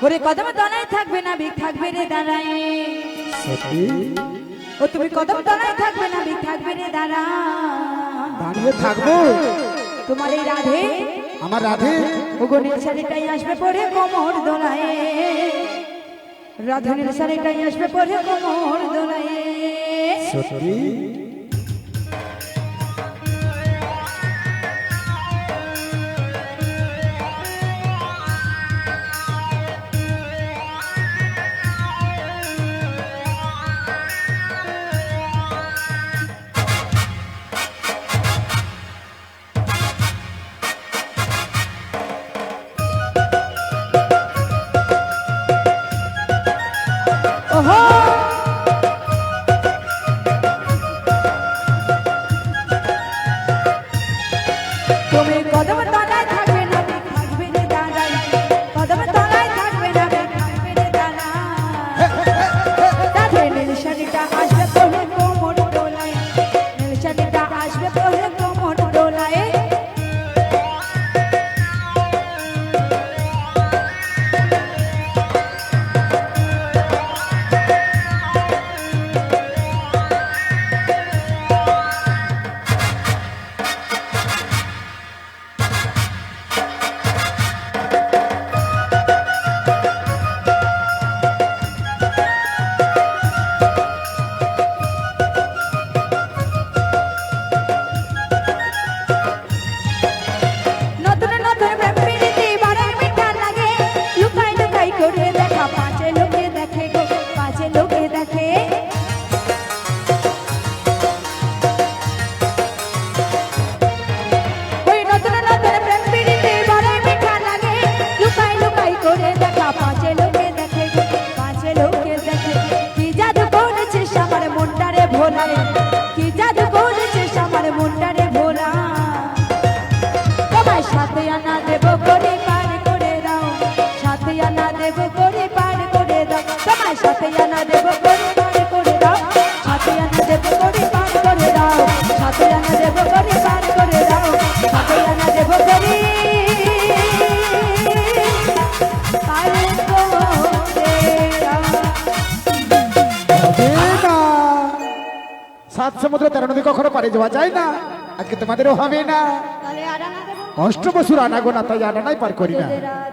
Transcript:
ওরে কদম তলায় থাকবে না বিক থাকবে রে দাঁড়ায় সত্যি ও তুমি কদম তলায় থাকবে না বিক থাকবে রে দাঁড়া দাঁড়িয়ে থাকবো তোমার এই রাধে আমার রাধে ও গণের শাড়িটাই আসবে পরে কোমর দোলায় রাধনের শাড়িটাই আসবে পরে কোমর দোলায় সত্যি ওহো তুমি কদম তলায় থাকবে না বিক থাকবে রে দাঁড়ায় কদম তলায় থাকবে না বিক থাকবে রে দাঁড়ায় রাধে নীল শাড়িটা আসবে পরে কোমর দোলায় নীল শাড়িটা আসবে পরে কোমর দোলায় নতুন নতুন প্রেম প্রীতি বড় মিঠা লাগে লুকাই লুকাই করে দেখা পাঁচে লোকে দেখে গো পাঁচে লোকে দেখে ওই নতুন নতুন প্রেম প্রীতি বড় মিঠা লাগে লুকাই লুকাই করে দেখা পাঁচে লোকে দেখে গো পাঁচে লোকে দেখে কি জাদু করেছিস আমার মনটারে ভোলায় কি জাদু করেছিস আমার মনটারে ভোলা তোমায় সাথে আনা দেব করে পার করে দাও সাথে আনা দেব করে পার করে দাও তোমায় সাথে আনা দেব করে পার করে দাও সাথে আনা দেব করে পার করে দাও সাথে আনা দেব করে পার করে দাও সাথে আনা দেব করে পার করে দাও হবে না। সাত সমুদ্র তেরো নদী কখনো পারে যাওয়া যায় না, আজকে তোমাদেরও হবে না। তাহলে আর আনা দেব অষ্ট বছর আনাগো না, তাই আনানাই পার করি না। তোদের আর